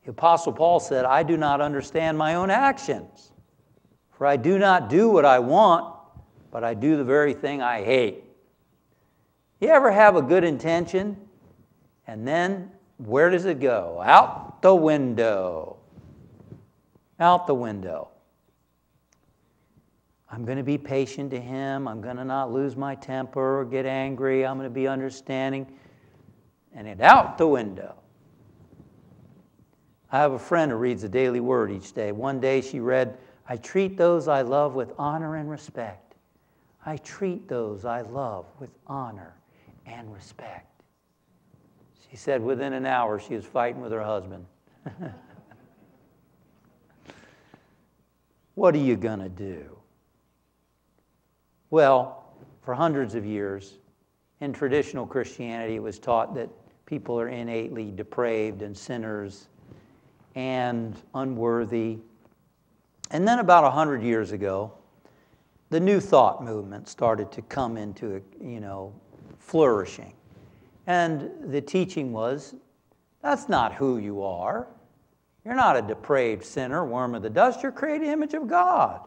The Apostle Paul said, I do not understand my own actions, for I do not do what I want, but I do the very thing I hate. You ever have a good intention, and then where does it go? Out the window. Out the window. I'm going to be patient to him. I'm going to not lose my temper or get angry. I'm going to be understanding. And it's out the window. I have a friend who reads the Daily Word each day. One day she read, I treat those I love with honor and respect. I treat those I love with honor and respect. She said within an hour she was fighting with her husband. What are you going to do? Well, for hundreds of years, in traditional Christianity, it was taught that people are innately depraved and sinners and unworthy. And then about 100 years ago, the New Thought movement started to come into, flourishing. And the teaching was, that's not who you are. You're not a depraved sinner, worm of the dust. You're created in the image of God.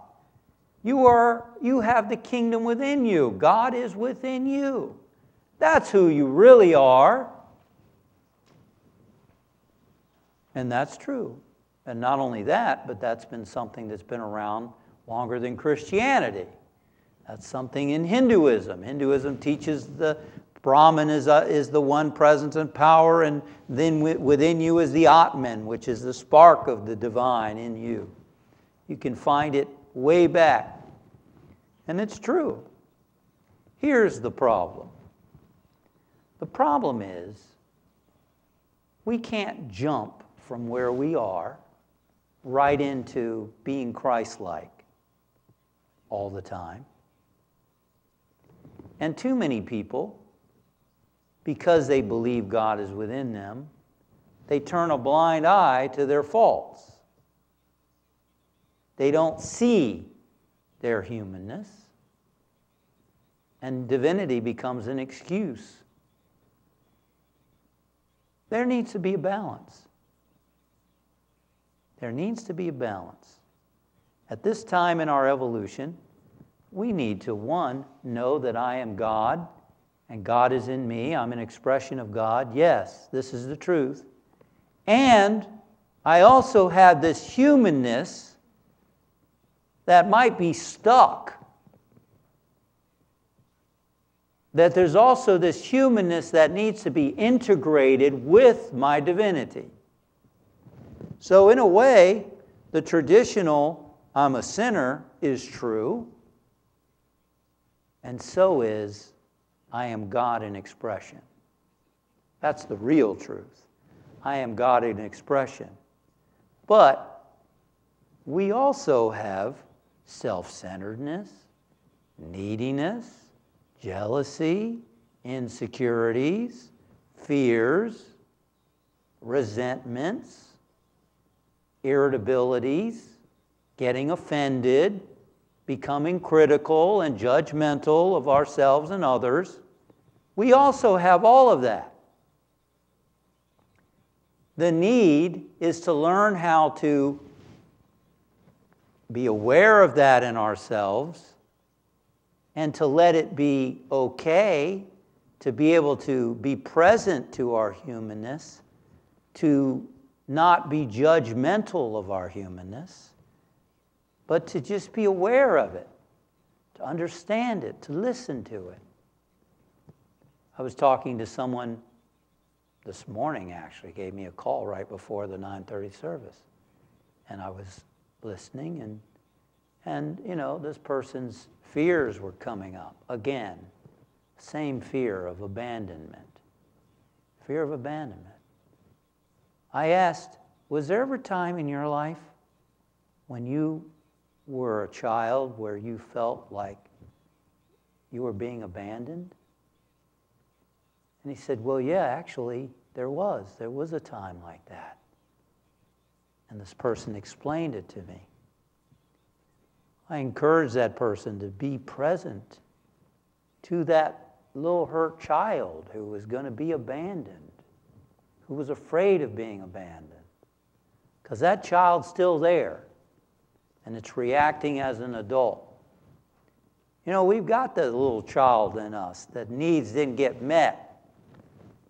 You have the kingdom within you. God is within you. That's who you really are. And that's true. And not only that, but that's been something that's been around longer than Christianity. That's something in Hinduism. Hinduism teaches the Brahman is the one presence and power, and then within you is the Atman, which is the spark of the divine in you. You can find it way back. And it's true. Here's the problem. The problem is we can't jump from where we are right into being Christ-like all the time. And too many people, because they believe God is within them, they turn a blind eye to their faults. They don't see their humanness, and divinity becomes an excuse. There needs to be a balance. There needs to be a balance. At this time in our evolution, we need to, one, know that I am God, and God is in me. I'm an expression of God. Yes, this is the truth. And I also have this humanness that might be stuck. That there's also this humanness that needs to be integrated with my divinity. So in a way, the traditional I'm a sinner is true, and so is I am God in expression. That's the real truth. I am God in expression. But we also have self-centeredness, neediness, jealousy, insecurities, fears, resentments, irritabilities, getting offended, becoming critical and judgmental of ourselves and others. We also have all of that. The need is to learn how to be aware of that in ourselves and to let it be okay to be able to be present to our humanness, to not be judgmental of our humanness, but to just be aware of it, to understand it, to listen to it. I was talking to someone this morning, actually, gave me a call right before the 9:30 service. And I was listening, and this person's fears were coming up. Again, same fear of abandonment. Fear of abandonment. I asked, was there ever a time in your life when you were a child where you felt like you were being abandoned? And he said, well, yeah, actually, there was. There was a time like that. And this person explained it to me. I encouraged that person to be present to that little hurt child who was going to be abandoned, who was afraid of being abandoned. Because that child's still there, and it's reacting as an adult. You know, we've got the little child in us that needs didn't get met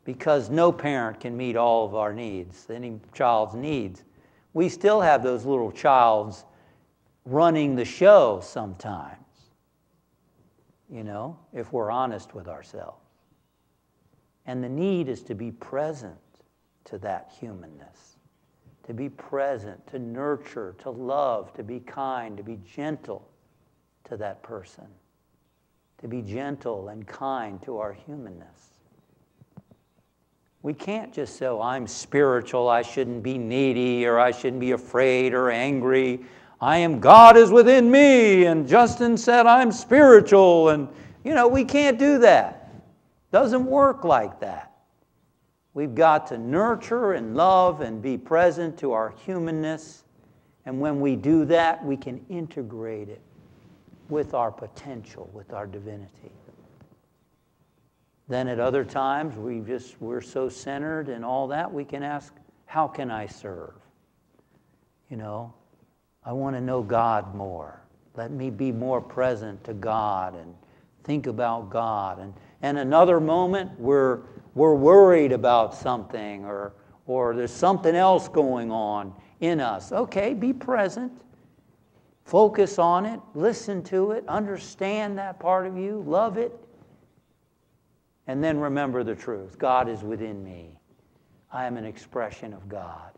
because no parent can meet all of our needs, any child's needs. We still have those little childs running the show sometimes, you know, if we're honest with ourselves. And the need is to be present to that humanness, to be present, to nurture, to love, to be kind, to be gentle to that person, to be gentle and kind to our humanness. We can't just say, oh, I'm spiritual, I shouldn't be needy, or I shouldn't be afraid or angry. God is within me, and Justin said I'm spiritual, and you know, we can't do that. Doesn't work like that. We've got to nurture and love and be present to our humanness, and when we do that, we can integrate it with our potential, with our divinity. Then at other times, we're so centered and all that, we can ask, how can I serve? You know, I want to know God more. Let me be more present to God and think about God. And another moment, we're worried about something or there's something else going on in us. Okay, be present. Focus on it. Listen to it. Understand that part of you. Love it. And then remember the truth. God is within me. I am an expression of God.